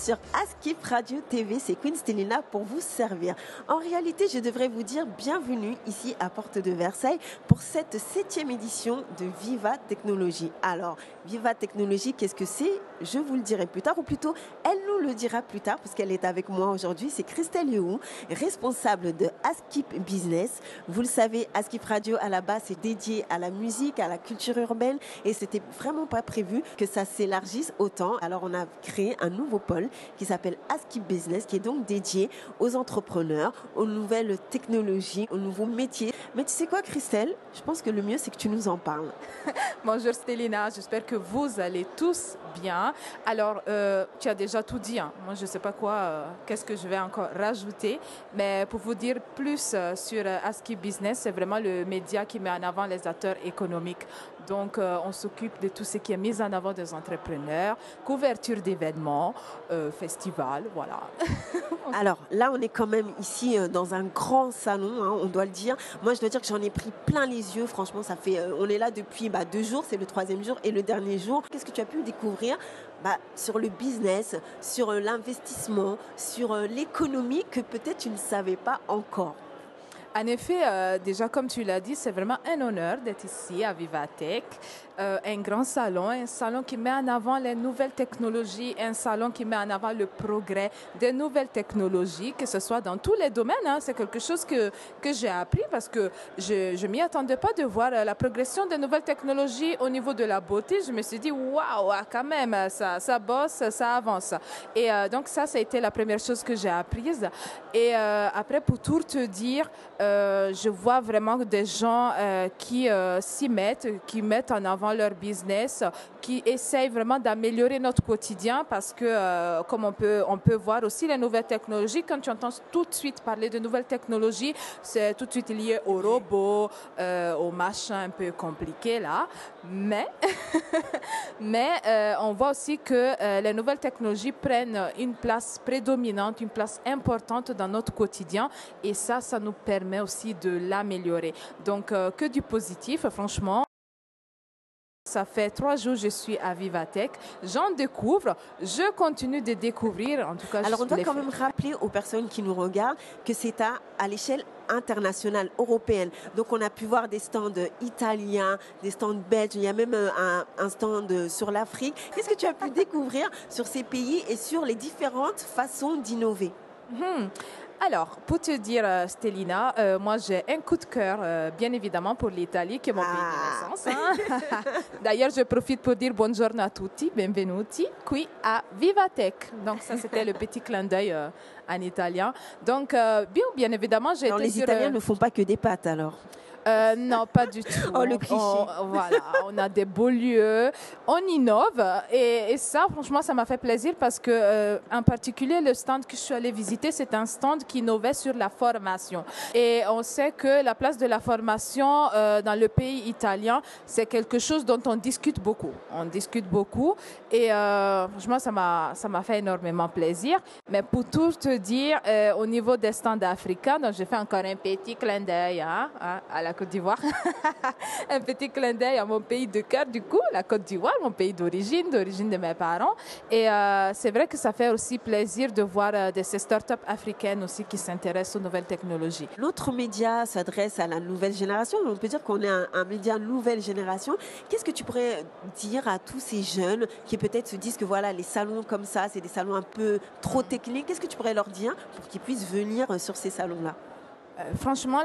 sur Askip Radio TV, c'est Queen Stelina pour vous servir. En réalité, je devrais vous dire bienvenue ici à Porte de Versailles pour cette 7e édition de Viva Technologie. Alors, Viva Technologie, qu'est-ce que c'est? Je vous le dirai plus tard, ou plutôt, elle nous le dira plus tard, parce qu'elle est avec moi aujourd'hui. C'est Christelle Yehou, responsable de Askip Business. Vous le savez, Askip Radio, à la base, c'est dédié à la musique, à la culture urbaine, et c'était vraiment pas prévu que ça s'élargisse autant. Alors, on a créé un nouveau pôle qui s'appelle Askip Business, qui est donc dédié aux entrepreneurs, aux nouvelles technologies, aux nouveaux métiers. Mais tu sais quoi, Christelle? Je pense que le mieux, c'est que tu nous en parles. Bonjour Stelina, j'espère que vous allez tous bien. Alors, tu as déjà tout dit. Hein. Moi, je ne sais pas quoi, qu'est-ce que je vais encore rajouter. Mais pour vous dire plus sur Askip Business, c'est vraiment le média qui met en avant les acteurs économiques. Donc, on s'occupe de tout ce qui est mis en avant des entrepreneurs, couverture d'événements, festivals, voilà. Alors là, on est quand même ici dans un grand salon, hein, on doit le dire. Moi, je dois dire que j'en ai pris plein les yeux. Franchement, ça fait, on est là depuis 2 jours, c'est le 3e jour et le dernier jour. Qu'est-ce que tu as pu découvrir sur le business, sur l'investissement, sur l'économie que peut-être tu ne savais pas encore? En effet, déjà comme tu l'as dit, c'est vraiment un honneur d'être ici à Vivatech, un grand salon, un salon qui met en avant les nouvelles technologies, un salon qui met en avant le progrès des nouvelles technologies, que ce soit dans tous les domaines. Hein. C'est quelque chose que j'ai appris parce que je ne m'y attendais pas de voir la progression des nouvelles technologies au niveau de la beauté. Je me suis dit, waouh, quand même, ça bosse, ça avance. Et donc ça a été la première chose que j'ai apprise. Et après, pour tout te dire, je vois vraiment des gens qui s'y mettent, qui mettent en avant leur business, qui essayent vraiment d'améliorer notre quotidien parce que, comme on peut voir aussi les nouvelles technologies, quand tu entends tout de suite parler de nouvelles technologies, c'est tout de suite lié aux robots, aux machins un peu compliqués là. Mais on voit aussi que les nouvelles technologies prennent une place prédominante, une place importante dans notre quotidien et ça nous permet aussi de l'améliorer. Donc, que du positif, franchement. Ça fait 3 jours que je suis à Vivatech. J'en découvre, je continue de découvrir. En tout cas, alors, on doit quand même rappeler aux personnes qui nous regardent que c'est à l'échelle internationale, européenne. Donc, on a pu voir des stands italiens, des stands belges. Il y a même un stand sur l'Afrique. Qu'est-ce que tu as pu découvrir sur ces pays et sur les différentes façons d'innover? Alors, pour te dire, Stelina, moi j'ai un coup de cœur, bien évidemment, pour l'Italie, qui est mon pays de naissance. Hein. D'ailleurs, je profite pour dire buongiorno a tutti, benvenuti, qui à Vivatech. Donc, ça, c'était le petit clin d'œil en italien. Donc, bien évidemment, j'ai été les Italiens ne font pas que des pâtes, alors? Non, pas du tout. Oh, le cliché. Voilà, on a des beaux lieux, on innove et ça, franchement, ça m'a fait plaisir parce que, en particulier, le stand que je suis allée visiter, c'est un stand qui innovait sur la formation. Et on sait que la place de la formation dans le pays italien, c'est quelque chose dont on discute beaucoup. On discute beaucoup et franchement, ça m'a fait énormément plaisir. Mais pour tout te dire, au niveau des stands africains, donc j'ai fait encore un petit clin d'œil à la Côte d'Ivoire. Un petit clin d'œil à mon pays de cœur, du coup, la Côte d'Ivoire, mon pays d'origine de mes parents. Et c'est vrai que ça fait aussi plaisir de voir ces startups africaines aussi qui s'intéressent aux nouvelles technologies. Notre média s'adresse à la nouvelle génération. On peut dire qu'on est un média nouvelle génération. Qu'est-ce que tu pourrais dire à tous ces jeunes qui peut-être se disent que voilà, les salons comme ça, c'est des salons un peu trop techniques. Qu'est-ce que tu pourrais leur dire pour qu'ils puissent venir sur ces salons-là? Franchement,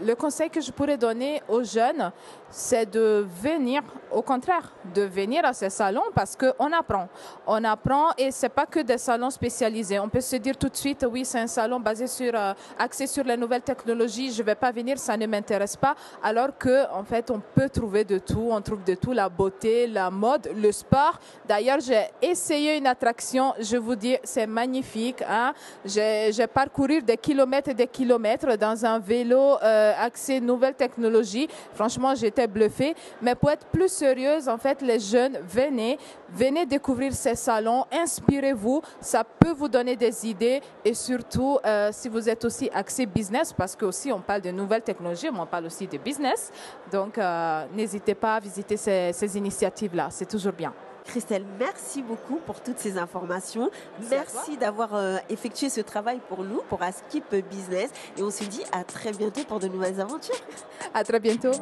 le conseil que je pourrais donner aux jeunes, c'est de venir, au contraire, de venir à ces salons parce qu'on apprend. On apprend et ce n'est pas que des salons spécialisés. On peut se dire tout de suite, oui, c'est un salon axé sur les nouvelles technologies, je ne vais pas venir, ça ne m'intéresse pas. Alors qu'en fait, on peut trouver de tout. On trouve de tout, la beauté, la mode, le sport. D'ailleurs, j'ai essayé une attraction, je vous dis, c'est magnifique. Hein? J'ai parcouru des kilomètres et des kilomètres dans un vélo axé nouvelles technologies. Franchement, j'étais bluffée. Mais pour être plus sérieuse, en fait, les jeunes, venez découvrir ces salons, inspirez-vous. Ça peut vous donner des idées et surtout, si vous êtes aussi axé business, parce qu'aussi on parle de nouvelles technologies, mais on parle aussi de business. Donc, n'hésitez pas à visiter ces initiatives-là. C'est toujours bien. Christelle, merci beaucoup pour toutes ces informations. Merci d'avoir effectué ce travail pour nous, pour Askip Business. Et on se dit à très bientôt pour de nouvelles aventures. À très bientôt.